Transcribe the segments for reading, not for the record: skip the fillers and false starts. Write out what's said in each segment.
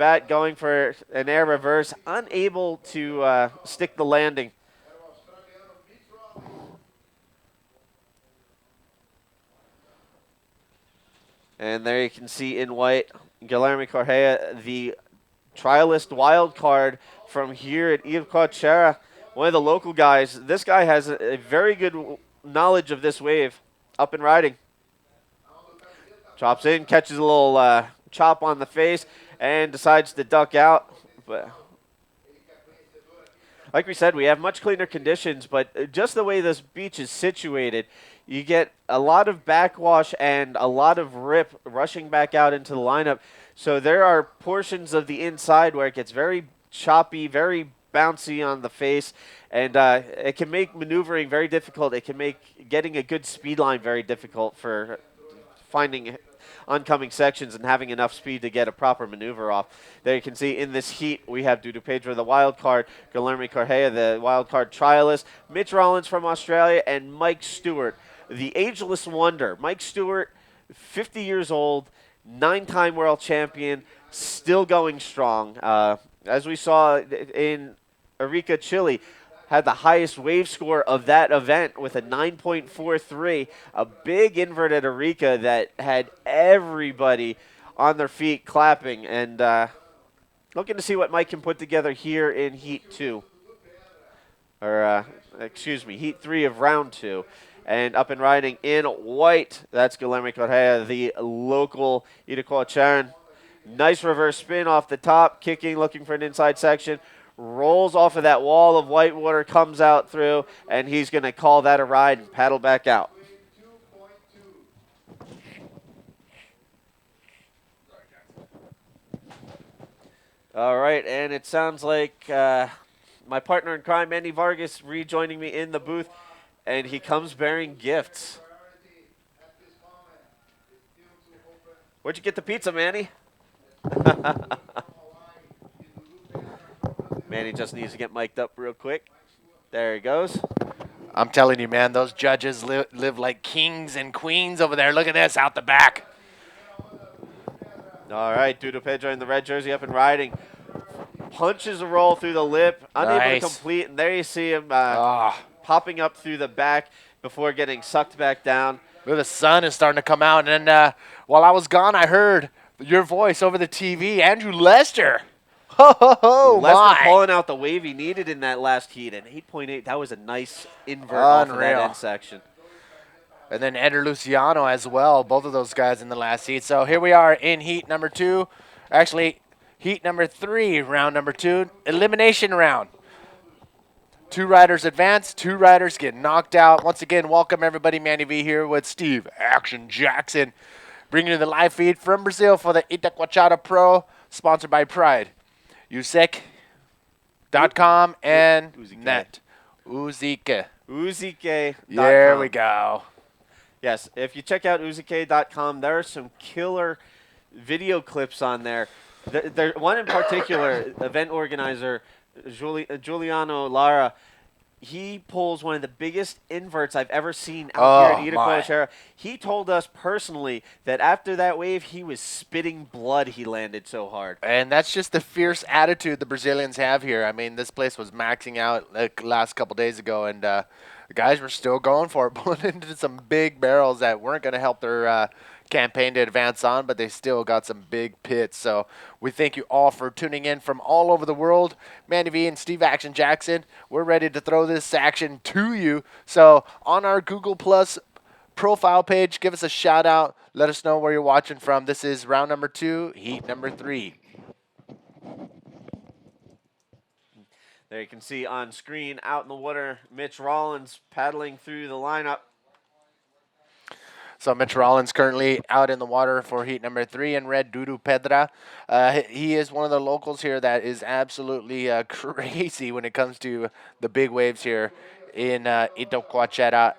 bat, going for an air reverse, unable to stick the landing. And there you can see in white, Guilherme Correa, the trialist wild card from here at Itacoatiara, one of the local guys. This guy has a very good knowledge of this wave. Up and riding. Chops in, catches a little chop on the face, and decides to duck out. But like we said, we have much cleaner conditions, but just the way this beach is situated, you get a lot of backwash and a lot of rip rushing back out into the lineup. So there are portions of the inside where it gets very choppy, very bouncy on the face, and it can make maneuvering very difficult. It can make getting a good speed line very difficult for finding oncoming sections and having enough speed to get a proper maneuver off. There you can see in this heat, we have Dudu Pedro, the wild card, Guilherme Correa, the wild card trialist, Mitch Rollins from Australia, and Mike Stewart, the ageless wonder. Mike Stewart, 50 years old, 9-time world champion, still going strong. As we saw in Arica, Chile, had the highest wave score of that event with a 9.43, a big invert at Arica that had everybody on their feet clapping, and looking to see what Mike can put together here in Heat 2. Or, excuse me, Heat 3 of Round 2. And up and riding in white, that's Guilherme Correa, the local Itacoatiaran. Nice reverse spin off the top, kicking, looking for an inside section. Rolls off of that wall of white water, comes out through, and he's going to call that a ride and paddle back out. All right, and it sounds like my partner in crime, Andy Vargas, rejoining me in the booth, and he comes bearing gifts. Where'd you get the pizza, Manny? Manny just needs to get mic'd up real quick. There he goes. I'm telling you, man, those judges live like kings and queens over there. Look at this out the back. All right, Dudu Pedro in the red jersey up and riding. Punches a roll through the lip, unable to complete, and there you see him popping up through the back before getting sucked back down. The sun is starting to come out, and while I was gone, I heard your voice over the TV, Andrew Lester. Ho, ho, ho, Lester pulling out the wave he needed in that last heat, and 8.8, that was a nice invert off of that end section. And then Eder Luciano as well, both of those guys in the last heat. So here we are in heat number 2. Actually, heat number 3, round number 2, elimination round. 2 riders advance, 2 riders get knocked out. Once again, welcome everybody. Manny V here with Steve Action Jackson, bringing you the live feed from Brazil for the Itacoatiara Pro, sponsored by Pride. Uzike.com and net. Uzike. Uzike.com. There we go. Yes, if you check out Uzike.com, there are some killer video clips on there. One in particular, event organizer Giuliano Lara, he pulls one of the biggest inverts I've ever seen out here at Itacoatiara. He told us personally that after that wave, he was spitting blood. He landed so hard. And that's just the fierce attitude the Brazilians have here. I mean, this place was maxing out like last couple days ago, and the guys were still going for it, pulling into some big barrels that weren't going to help their campaign to advance on, but they still got some big pits. So we thank you all for tuning in from all over the world. Manny V and Steve Action Jackson, we're ready to throw this action to you. So on our Google Plus profile page, give us a shout out. Let us know where you're watching from. This is round number 2, heat number 3. There you can see on screen out in the water, Mitch Rollins paddling through the lineup. So Mitch Rollins currently out in the water for heat number 3 in red, Dudu Pedra. He is one of the locals here that is absolutely crazy when it comes to the big waves here in Itacoatiara.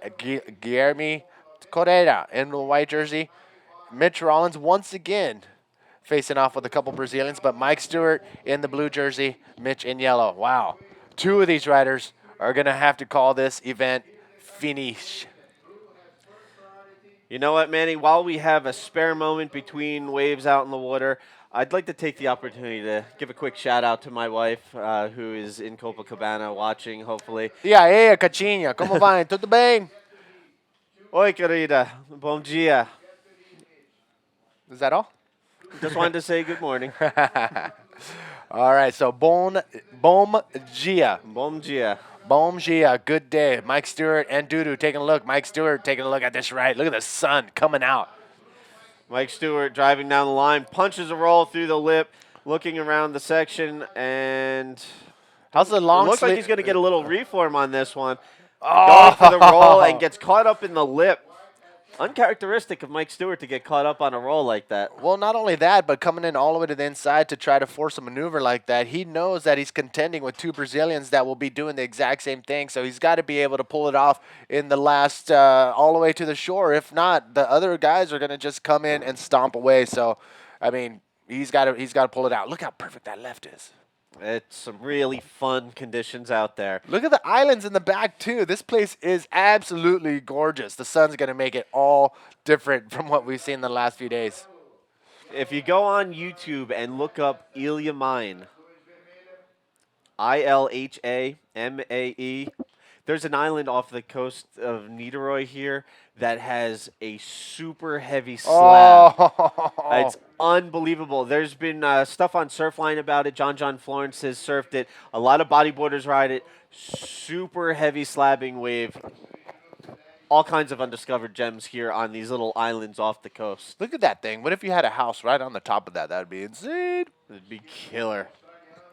Guilherme Correa in the white jersey. Mitch Rollins once again facing off with a couple Brazilians, but Mike Stewart in the blue jersey, Mitch in yellow. Wow. 2 of these riders are going to have to call this event finish. You know what, Manny? While we have a spare moment between waves out in the water, I'd like to take the opportunity to give a quick shout out to my wife, who is in Copacabana watching, hopefully. E aí, Catinha, como vai? Tudo bem? Oi, querida. Bom dia. Is that all? Just wanted to say good morning. All right, so bom dia. Bom dia. Bom dia, good day. Mike Stewart and Dudu taking a look. Mike Stewart taking a look at this right. Look at the sun coming out. Mike Stewart driving down the line, punches a roll through the lip, looking around the section, and How's the it long looks like sleeve? he's going to get a little reform on this one. Going for the roll and gets caught up in the lip. Uncharacteristic of Mike Stewart to get caught up on a roll like that. Well, not only that, but coming in all the way to the inside to try to force a maneuver like that, he knows that he's contending with two Brazilians that will be doing the exact same thing. So he's got to be able to pull it off in the last all the way to the shore. If not, the other guys are going to just come in and stomp away. So, I mean, he's got to pull it out. Look how perfect that left is. It's some really fun conditions out there. Look at the islands in the back, too. This place is absolutely gorgeous. The sun's going to make it all different from what we've seen in the last few days. If you go on YouTube and look up Ilha Mine, Ilhamae, there's an island off the coast of Niterói here that has a super heavy slab. It's unbelievable. There's been stuff on Surfline about it. John Florence has surfed it. A lot of bodyboarders ride it. Super heavy slabbing wave. All kinds of undiscovered gems here on these little islands off the coast. Look at that thing. What if you had a house right on the top of that? That would be insane. It'd be killer.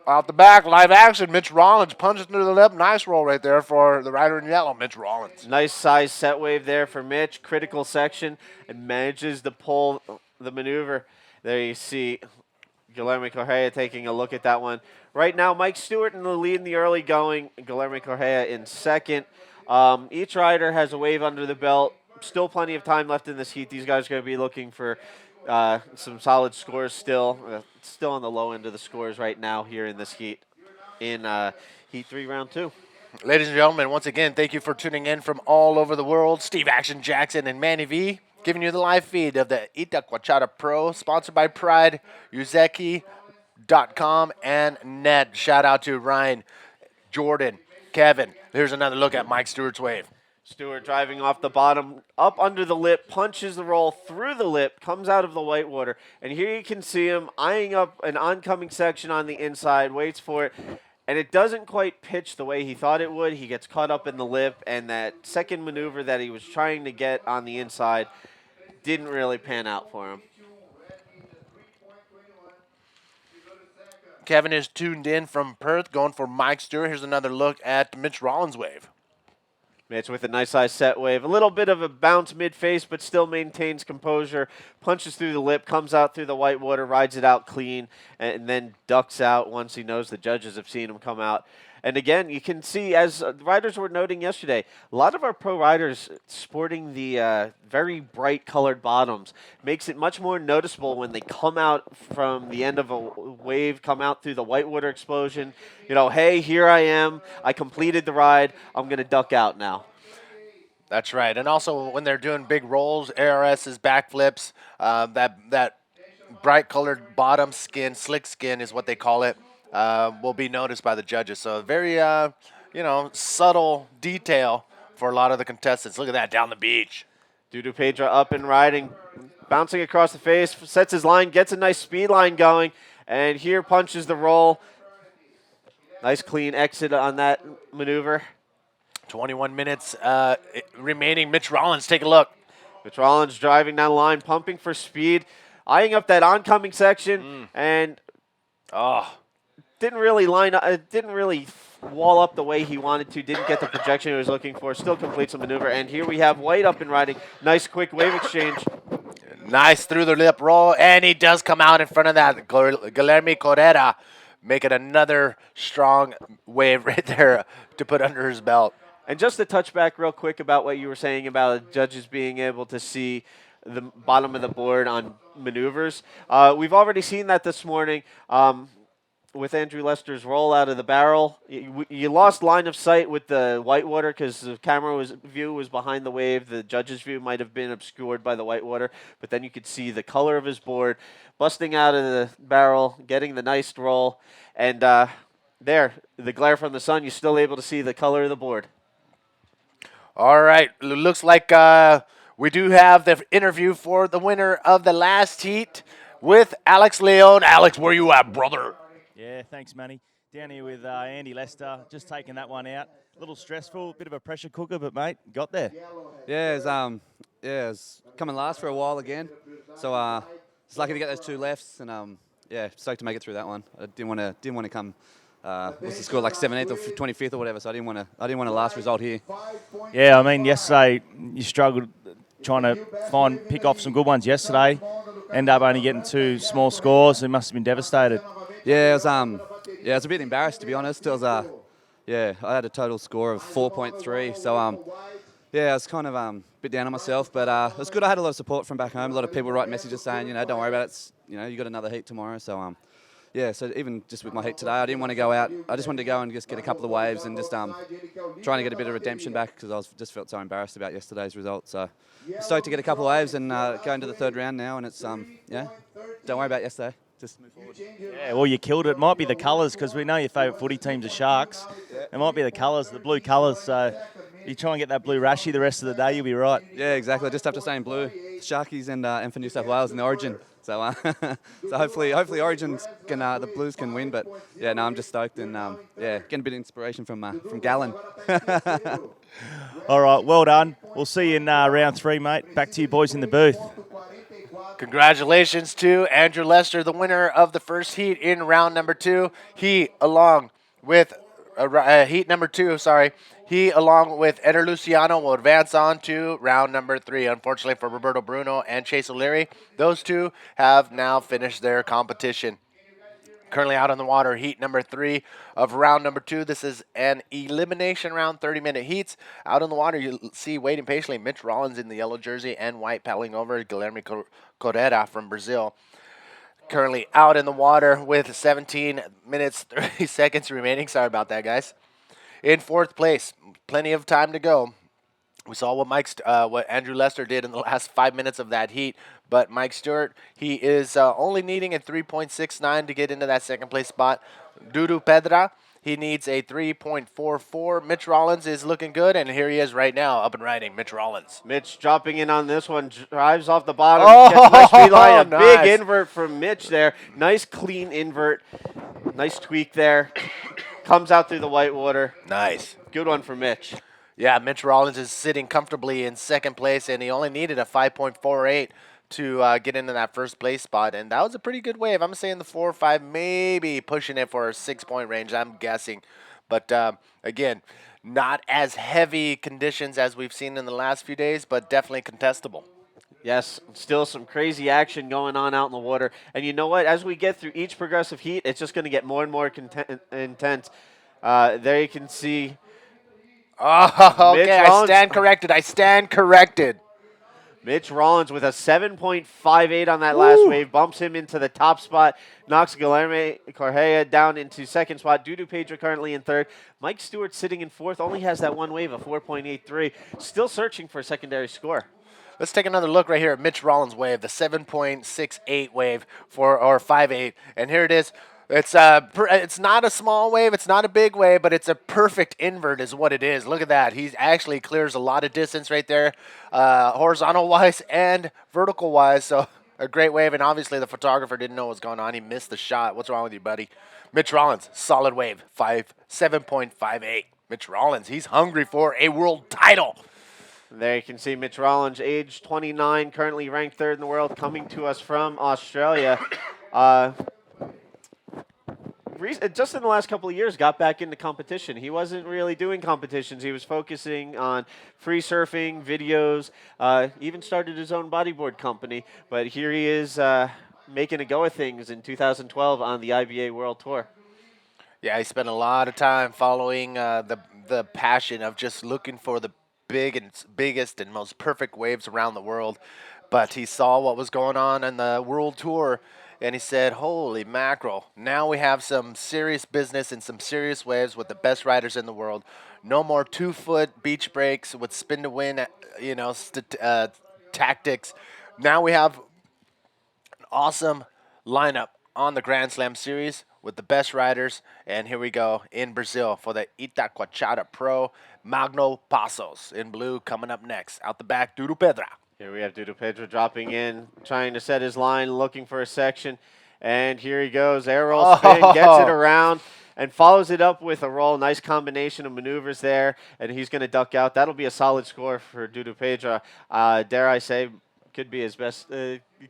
Out the back, live action. Mitch Rollins punches through the lip. Nice roll right there for the rider in yellow, Mitch Rollins. Nice size set wave there for Mitch. Critical section and manages to pull the maneuver. There you see Guilherme Correa taking a look at that one. Right now, Mike Stewart in the lead in the early going. Guilherme Correa in second. Each rider has a wave under the belt. Still plenty of time left in this heat. These guys are going to be looking for some solid scores still. Still on the low end of the scores right now here in this heat. In Heat 3, Round 2. Ladies and gentlemen, once again, thank you for tuning in from all over the world. Steve Action Jackson and Manny V giving you the live feed of the Itacoatiara Pro, sponsored by Pride, Uzeki.com, and Ned. Shout out to Ryan, Jordan, Kevin. Here's another look at Mike Stewart's wave. Stewart driving off the bottom, up under the lip, punches the roll through the lip, comes out of the whitewater. And here you can see him eyeing up an oncoming section on the inside, waits for it. And it doesn't quite pitch the way he thought it would. He gets caught up in the lip, and that second maneuver that he was trying to get on the inside didn't really pan out for him. Kevin is tuned in from Perth, going for Mike Stewart. Here's another look at Mitch Rollins' wave. Mitch with a nice size set wave. A little bit of a bounce mid-face, but still maintains composure. Punches through the lip, comes out through the whitewater, rides it out clean, and then ducks out once he knows the judges have seen him come out. And again, you can see, as riders were noting yesterday, a lot of our pro riders sporting the very bright colored bottoms makes it much more noticeable when they come out from the end of a wave, come out through the whitewater explosion. You know, hey, here I am. I completed the ride. I'm going to duck out now. That's right. And also when they're doing big rolls, ARS's backflips, that bright colored bottom skin, slick skin is what they call it, will be noticed by the judges. So a very, subtle detail for a lot of the contestants. Look at that down the beach. Dudu Pedra up and riding, bouncing across the face, sets his line, gets a nice speed line going, and here punches the roll. Nice clean exit on that maneuver. 21 minutes remaining. Mitch Rollins, take a look. Mitch Rollins driving down the line, pumping for speed, eyeing up that oncoming section, and didn't really line up, didn't really wall up the way he wanted to, didn't get the projection he was looking for, still completes the maneuver. And here we have White up and riding. Nice quick wave exchange. Nice through the lip roll, and he does come out in front of that. Guilherme Correa making another strong wave right there to put under his belt. And just to touch back real quick about what you were saying about judges being able to see the bottom of the board on maneuvers. We've already seen that this morning. with Andrew Lester's roll out of the barrel. You lost line of sight with the whitewater because the view was behind the wave. The judge's view might have been obscured by the whitewater, but then you could see the color of his board busting out of the barrel, getting the nice roll, and there, the glare from the sun, you're still able to see the color of the board. All right. Looks like we do have the interview for the winner of the last heat with Alex Leon. Alex, where you at, brother? Yeah, thanks, Manny. Down here with Andy Lester, just taking that one out. A little stressful, bit of a pressure cooker, but mate, got there. Yeah, it's coming last for a while again. So it's lucky to get those two lefts, and yeah, stoked to make it through that one. I didn't want to come. What's the score, like 17th or 25th or whatever? So I didn't want a last result here. Yeah, I mean, yesterday you struggled trying to pick off some good ones yesterday. End up only getting two small scores. It must have been devastated. Yeah, I was a bit embarrassed, to be honest. It was I had a total score of 4.3. So yeah, I was kind of a bit down on myself, but it was good. I had a lot of support from back home. A lot of people writing messages saying, don't worry about it. You got another heat tomorrow. So yeah, so even just with my heat today, I didn't want to go out. I just wanted to go and just get a couple of waves and just trying to get a bit of redemption back because just felt so embarrassed about yesterday's result. So stoked to get a couple of waves and go into the third round now. And it's don't worry about yesterday. Just move forward. Yeah, well, you killed it. It might be the colours because we know your favourite footy teams are Sharks. It might be the colours, the blue colours. So you try and get that blue rashy the rest of the day, you'll be right. Yeah, exactly. I just have to stay in blue. Sharkies and for New South Wales in the Origin. So so hopefully Origin can the Blues can win. But yeah, no, I'm just stoked and getting a bit of inspiration from Gallen. All right, well done. We'll see you in round 3, mate. Back to you boys in the booth. Congratulations to Andrew Lester, the winner of the first heat in round number 2. He, along with heat number 2, he, along with Eder Luciano, will advance on to round number 3. Unfortunately for Roberto Bruno and Chase O'Leary, those two have now finished their competition. Currently out on the water, heat number 3 of round number 2. This is an elimination round, 30-minute heats. Out on the water, you see waiting patiently Mitch Rollins in the yellow jersey and white paddling over Guilherme Correa from Brazil. Currently out in the water with 17 minutes, 30 seconds remaining. Sorry about that, guys. In 4th place, plenty of time to go. We saw what Andrew Lester did in the last 5 minutes of that heat, but Mike Stewart, he is only needing a 3.69 to get into that second place spot. Dudu Pedra, he needs a 3.44. Mitch Rollins is looking good, and here he is right now, up and riding. Mitch Rollins. Mitch dropping in on this one, drives off the bottom, Oh, gets a nice speed line, a nice. big invert from Mitch there. Nice clean invert, nice tweak there. Comes out through the whitewater. Nice. Good one for Mitch. Yeah, Mitch Rollins is sitting comfortably in second place, and he only needed a 5.48 to get into that first place spot, and that was a pretty good wave. I'm saying the 4 or 5, maybe pushing it for a 6-point range, I'm guessing. But again, not as heavy conditions as we've seen in the last few days, but definitely contestable. Yes, still some crazy action going on out in the water. And you know what? As we get through each progressive heat, it's just going to get more and more intense. There you can see. Oh, okay, I stand corrected. Mitch Rollins with a 7.58 on that last wave, bumps him into the top spot, knocks Guilherme Correa down into second spot. Dudu Pedra currently in third. Mike Stewart sitting in fourth, only has that one wave, a 4.83. Still searching for a secondary score. Let's take another look right here at Mitch Rollins' wave, the 7.68 wave or 5.8, and here it is. It's not a small wave, it's not a big wave, but it's a perfect invert is what it is. Look at that. He actually clears a lot of distance right there, horizontal-wise and vertical-wise. So a great wave, and obviously the photographer didn't know what was going on. He missed the shot. What's wrong with you, buddy? Mitch Rollins, solid wave, 7.58. Mitch Rollins, he's hungry for a world title. There you can see Mitch Rollins, age 29, currently ranked third in the world, coming to us from Australia. Just in the last couple of years, got back into competition. He wasn't really doing competitions. He was focusing on free surfing, videos, even started his own bodyboard company. But here he is making a go of things in 2012 on the IBA World Tour. Yeah, he spent a lot of time following the passion of just looking for the biggest and most perfect waves around the world. But he saw what was going on the World Tour, and he said, "Holy mackerel! Now we have some serious business and some serious waves with the best riders in the world. No more 2-foot beach breaks with spin to win, tactics. Now we have an awesome lineup on the Grand Slam Series with the best riders. And here we go in Brazil for the Itacoatiara Pro, Magno Passos in blue coming up next. Out the back, Dudu Pedra. Here we have Dudu Pedro dropping in, trying to set his line, looking for a section. And here he goes. Air roll spin, gets it around, and follows it up with a roll. Nice combination of maneuvers there, and he's going to duck out. That'll be a solid score for Dudu Pedro. Dare I say, could be his best,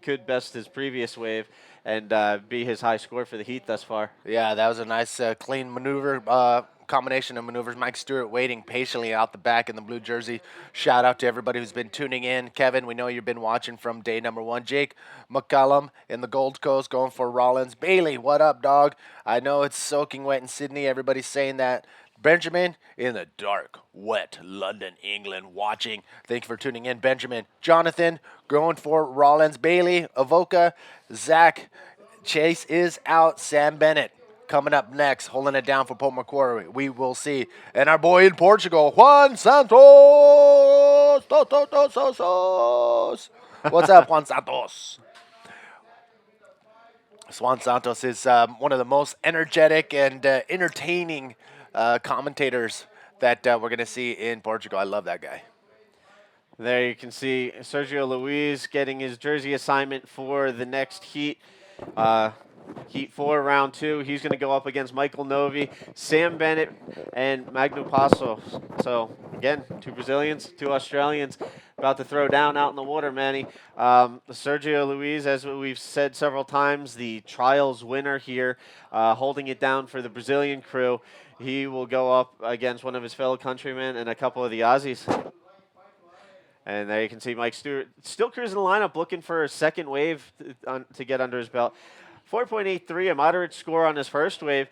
could best his previous wave and be his high score for the heat thus far. Yeah, that was a nice, clean maneuver, combination of maneuvers. Mike Stewart waiting patiently out the back in the blue jersey. Shout out to everybody who's been tuning in. Kevin, we know you've been watching from day number 1. Jake McCullum in the Gold Coast going for Rollins. Bailey, what up, dog? I know it's soaking wet in Sydney. Everybody's saying that. Benjamin in the dark, wet London, England, watching. Thank you for tuning in, Benjamin. Jonathan going for Rollins. Bailey, Avoca, Zach. Chase is out. Sam Bennett coming up next, holding it down for Paul Macquarie. We will see. And our boy in Portugal, Juan Santos. What's up, Juan Santos? Juan Santos is one of the most energetic and entertaining commentators that we're going to see in Portugal. I love that guy. There you can see Sergio Luis getting his jersey assignment for the next heat. Heat 4, round 2. He's going to go up against Michael Novi, Sam Bennett, and Magno Passo. So, again, 2 Brazilians, 2 Australians about to throw down out in the water, Manny. Sergio Luis, as we've said several times, the trials winner here, holding it down for the Brazilian crew. He will go up against one of his fellow countrymen and a couple of the Aussies. And there you can see Mike Stewart still cruising the lineup, looking for a second wave to get under his belt. 4.83, a moderate score on his first wave.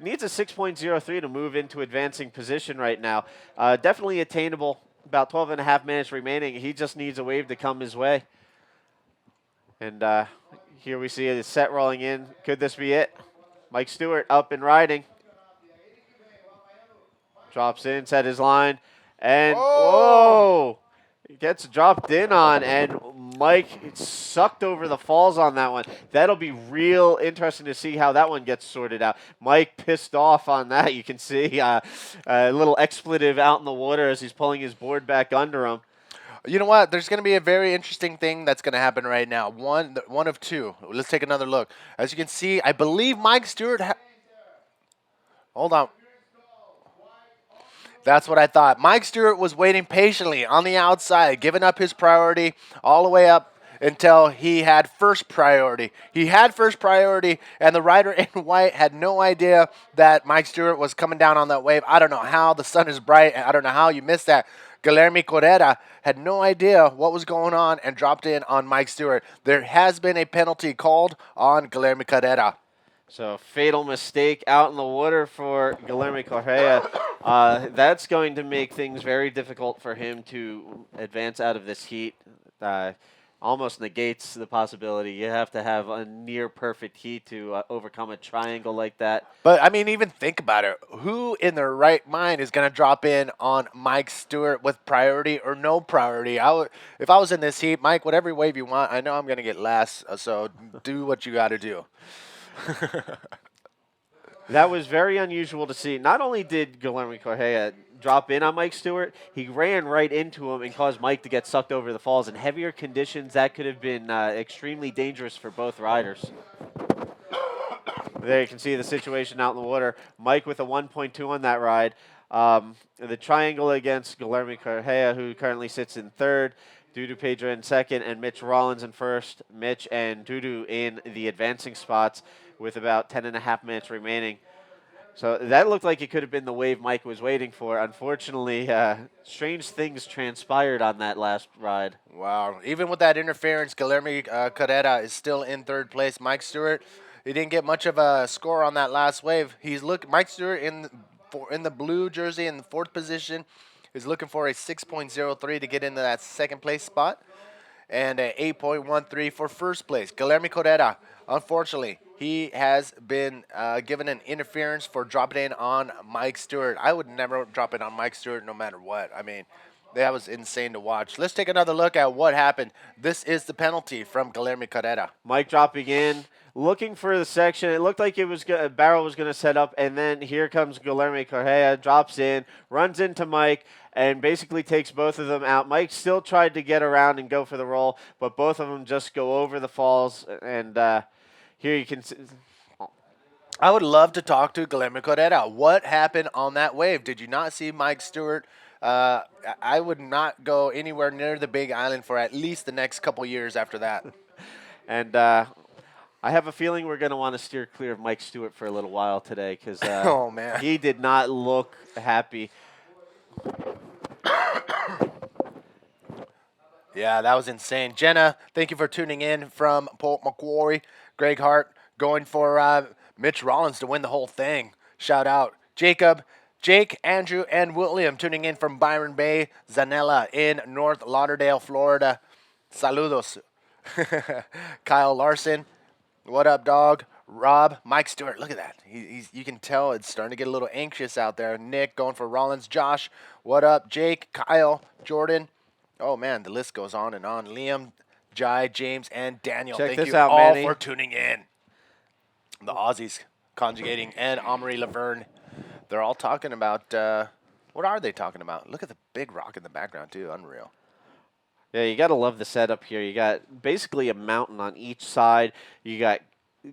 Needs a 6.03 to move into advancing position right now. Definitely attainable. About 12 and a half minutes remaining. He just needs a wave to come his way. And here we see a set rolling in. Could this be it? Mike Stewart up and riding. Drops in, set his line. And, whoa! Gets dropped in on, and Mike sucked over the falls on that one. That'll be real interesting to see how that one gets sorted out. Mike pissed off on that. You can see a little expletive out in the water as he's pulling his board back under him. You know what? There's going to be a very interesting thing that's going to happen right now. One of two. Let's take another look. As you can see, I believe Mike Stewart. Hold on. That's what I thought. Mike Stewart was waiting patiently on the outside, giving up his priority all the way up until he had first priority. He had first priority, and the rider in white had no idea that Mike Stewart was coming down on that wave. I don't know how. The sun is bright. I don't know how you missed that. Guilherme Correa had no idea what was going on and dropped in on Mike Stewart. There has been a penalty called on Guilherme Correa. So, fatal mistake out in the water for Guilherme Correa. That's going to make things very difficult for him to advance out of this heat. Almost negates the possibility. You have to have a near-perfect heat to overcome a triangle like that. But, I mean, even think about it. Who in their right mind is going to drop in on Mike Stewart with priority or no priority? If I was in this heat, Mike, whatever wave you want, I know I'm going to get last, so do what you got to do. That was very unusual to see. Not only did Guilherme Correa drop in on Mike Stewart, he ran right into him and caused Mike to get sucked over the falls. In heavier conditions, that could have been extremely dangerous for both riders. There you can see the situation out in the water. Mike with a 1.2 on that ride. The triangle against Guilherme Correa, who currently sits in third. Dudu Pedro in second, and Mitch Rollins in first. Mitch and Dudu in the advancing spots with about 10 and a half minutes remaining. So that looked like it could have been the wave Mike was waiting for. Unfortunately, strange things transpired on that last ride. Wow. Even with that interference, Guilherme Correa is still in third place. Mike Stewart, he didn't get much of a score on that last wave. Mike Stewart in the blue jersey in the fourth position is looking for a 6.03 to get into that second place spot and an 8.13 for first place. Guilherme Correa Unfortunately, he has been given an interference for dropping in on Mike Stewart. I would never drop in on Mike Stewart no matter what. I mean, that was insane to watch. Let's take another look at what happened. This is the penalty from Guillermo Carrera. Mike dropping in, looking for the section. It looked like it was Barrel was going to set up, and then here comes Guillermo Correa, drops in, runs into Mike, and basically takes both of them out. Mike still tried to get around and go for the roll, but both of them just go over the falls, and here you can see. I would love to talk to Guillermo Carrera. What happened on that wave? Did you not see Mike Stewart? I would not go anywhere near the Big Island for at least the next couple years after that. And I have a feeling we're going to want to steer clear of Mike Stewart for a little while today because Oh, man. he did not look happy. Yeah, that was insane. Jenna, thank you for tuning in from Port Macquarie. Greg Hart going for Mitch Rollins to win the whole thing. Shout out. Jacob, Jake, Andrew, and William tuning in from Byron Bay, Zanella in North Lauderdale, Florida. Saludos. Kyle Larson, what up, dog? Rob, Mike Stewart, look at that. You can tell it's starting to get a little anxious out there. Nick going for Rollins. Josh, what up? Jake, Kyle, Jordan. Oh, man, the list goes on and on. Liam, Jai, James, and Daniel. Check Thank this you out, all Manny. for tuning in. The Aussies conjugating and Amory Laverne. They're all talking about, what are they talking about? Look at the big rock in the background, too. Unreal. Yeah, you got to love the setup here. You got basically a mountain on each side. You got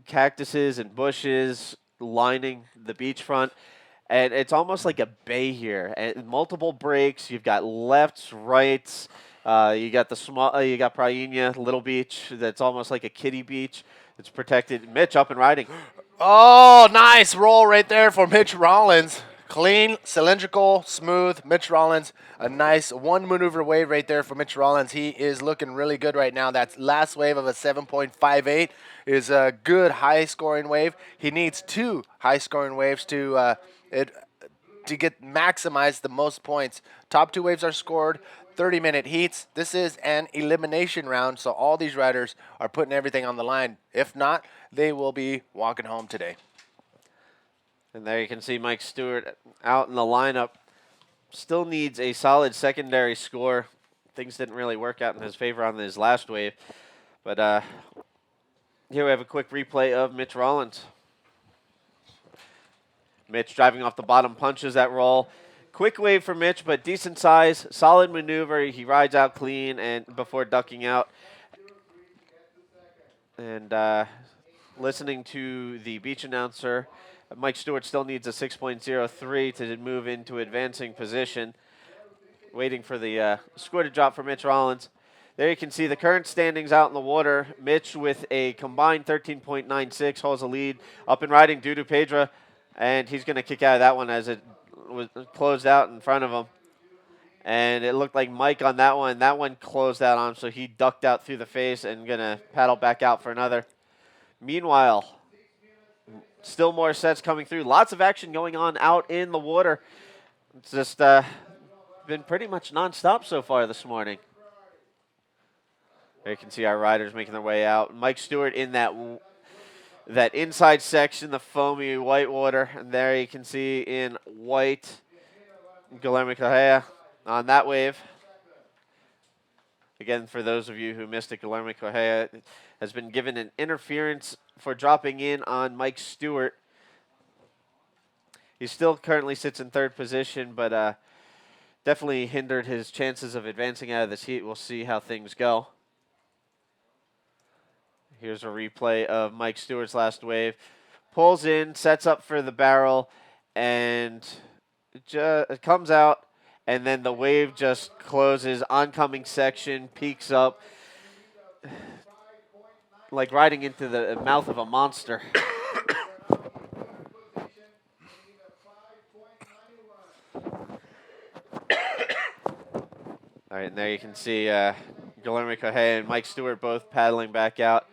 cactuses and bushes lining the beachfront. And it's almost like a bay here. And multiple breaks. You've got lefts, rights. You got the small. You got Praia, little beach. That's almost like a kiddie beach. It's protected. Mitch up and riding. Oh, nice roll right there for Mitch Rollins. Clean, cylindrical, smooth. Mitch Rollins, a nice one maneuver wave right there for Mitch Rollins. He is looking really good right now. That last wave of a 7.58 is a good high-scoring wave. He needs 2 high-scoring waves to get maximize the most points. Top 2 waves are scored. 30-minute heats. This is an elimination round, so all these riders are putting everything on the line. If not, they will be walking home today. And there you can see Mike Stewart out in the lineup. Still needs a solid secondary score. Things didn't really work out in his favor on his last wave. But here we have a quick replay of Mitch Rollins. Mitch driving off the bottom, punches that roll. Quick wave for Mitch, but decent size, solid maneuver. He rides out clean and before ducking out. And listening to the beach announcer, Mike Stewart still needs a 6.03 to move into advancing position. Waiting for the score to drop for Mitch Rollins. There you can see the current standings out in the water. Mitch with a combined 13.96 holds the lead. Up and riding Dudu Pedra, and he's going to kick out of that one as it was closed out in front of him. And it looked like Mike on that one. That one closed out on him, so he ducked out through the face and going to paddle back out for another. Meanwhile, still more sets coming through. Lots of action going on out in the water. It's just been pretty much nonstop so far this morning. There you can see our riders making their way out. Mike Stewart in that inside section, the foamy white water. And there you can see in white, Guillermo Correa on that wave. Again, for those of you who missed it, Guillermo Correa has been given an interference for dropping in on Mike Stewart. He still currently sits in third position, but definitely hindered his chances of advancing out of this heat. We'll see how things go. Here's a replay of Mike Stewart's last wave. Pulls in, sets up for the barrel, and it comes out, and then the wave just closes. Oncoming section peaks up, like riding into the mouth of a monster. All right, and there you can see Guillermo Correa and Mike Stewart both paddling back out.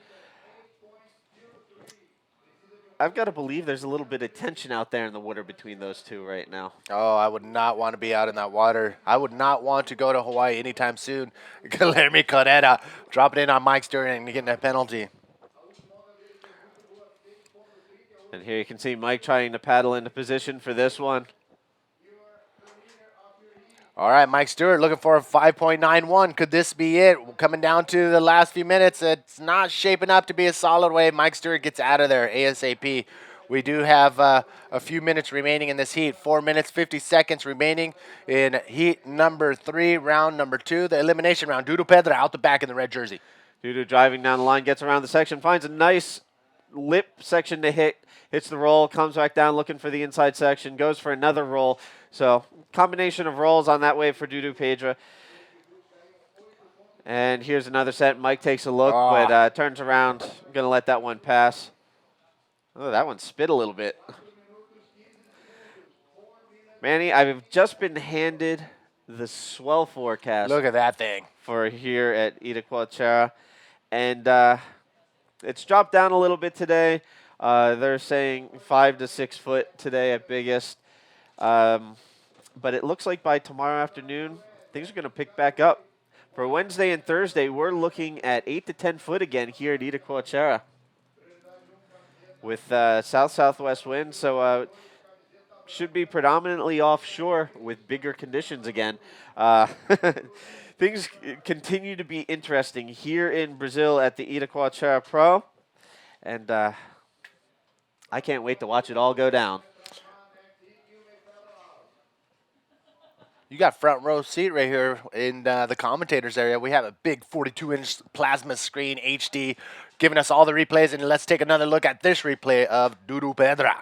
I've got to believe there's a little bit of tension out there in the water between those two right now. Oh, I would not want to be out in that water. I would not want to go to Hawaii anytime soon. Guillermo Carrera dropping in on Mike Stewart and getting a penalty. And here you can see Mike trying to paddle into position for this one. All right, Mike Stewart looking for a 5.91. Could this be it? Coming down to the last few minutes, it's not shaping up to be a solid wave. Mike Stewart gets out of there ASAP. We do have a few minutes remaining in this heat. 4 minutes, 50 seconds remaining in heat number 3, round number 2, the elimination round. Dudu Pedra out the back in the red jersey. Dudu driving down the line, gets around the section, finds a nice lip section to hit, hits the roll, comes back down looking for the inside section, goes for another roll. So combination of rolls on that wave for Dudu Pedra. And here's another set. Mike takes a look, but turns around. Going to let that one pass. Oh, that one spit a little bit. Manny, I've just been handed the swell forecast. Look at that thing. For here at Itacoatiara. And it's dropped down a little bit today. They're saying 5 to 6 foot today at biggest. But it looks like by tomorrow afternoon, things are going to pick back up. For Wednesday and Thursday, we're looking at 8 to 10 foot again here at Itacoatiara with south-southwest winds. So should be predominantly offshore with bigger conditions again. Things continue to be interesting here in Brazil at the Itacoatiara Pro. And I can't wait to watch it all go down. You got front row seat right here in the commentators area. We have a big 42-inch plasma screen HD giving us all the replays. And let's take another look at this replay of Dudu Pedra.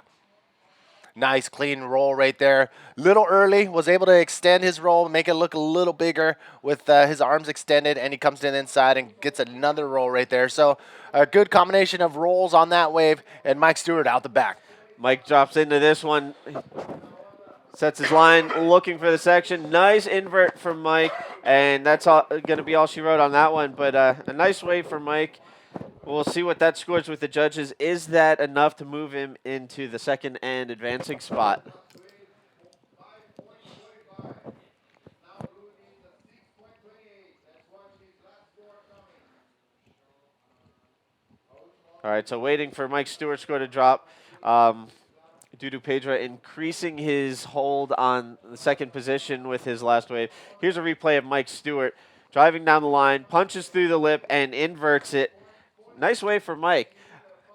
Nice clean roll right there. Little early, was able to extend his roll, make it look a little bigger with his arms extended, and he comes to the inside and gets another roll right there. So a good combination of rolls on that wave, and Mike Stewart out the back. Mike drops into this one. Sets his line, looking for the section. Nice invert from Mike, and that's going to be all she wrote on that one. But a nice wave for Mike. We'll see what that scores with the judges. Is that enough to move him into the second and advancing spot? All right, so waiting for Mike Stewart's score to drop. Dudu Pedra increasing his hold on the second position with his last wave. Here's a replay of Mike Stewart driving down the line, punches through the lip, and inverts it. Nice wave for Mike.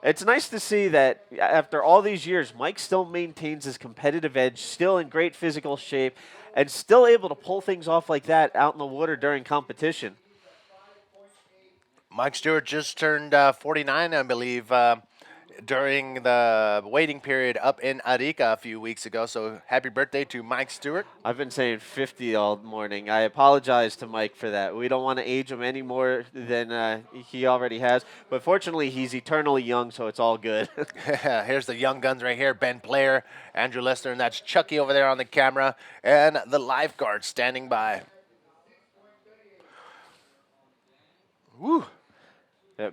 It's nice to see that after all these years, Mike still maintains his competitive edge, still in great physical shape, and still able to pull things off like that out in the water during competition. Mike Stewart just turned 49, I believe, during the waiting period up in Arica a few weeks ago. So happy birthday to Mike Stewart. I've been saying 50 all morning. I apologize to Mike for that. We don't want to age him any more than he already has. But fortunately, he's eternally young, so it's all good. Here's the young guns right here. Ben Player, Andrew Lester, and that's Chucky over there on the camera. And the lifeguard standing by. Woo.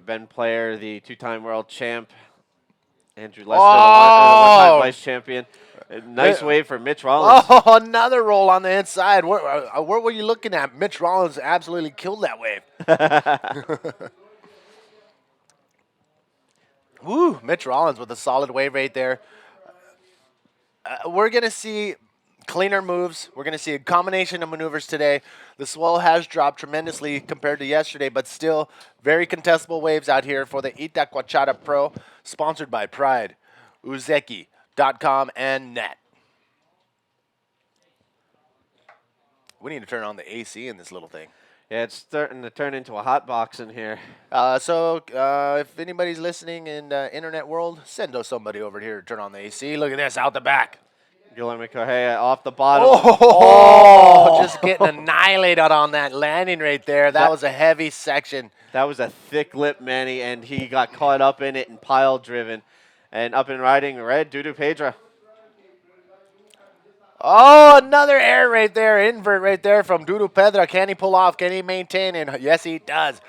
Ben Player, the two-time world champ. Andrew Lester, the one-time vice champion. Nice wave for Mitch Rollins. Oh, another roll on the inside. Where were you looking at? Mitch Rollins absolutely killed that wave. Woo, Mitch Rollins with a solid wave right there. We're going to see cleaner moves. We're going to see a combination of maneuvers today. The swell has dropped tremendously compared to yesterday, but still very contestable waves out here for the Itacoatiara Pro, sponsored by Pride, Uzeki.com, and Net. We need to turn on the AC in this little thing. Yeah, it's starting to turn into a hot box in here. So if anybody's listening in the internet world, send somebody over here to turn on the AC. Look at this, out the back. Guillermo Correa off the bottom. Oh, just getting annihilated on that landing right there. That was a heavy section. That was a thick lip, Manny, and he got caught up in it and pile driven. And up and riding red, Dudu Pedra. Oh, another air right there, invert right there from Dudu Pedra. Can he pull off? Can he maintain? And yes, he does.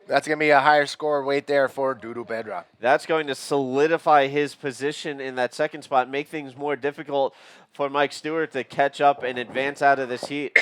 That's going to be a higher score weight there for Dudu Pedra. That's going to solidify his position in that second spot, make things more difficult for Mike Stewart to catch up and advance out of this heat.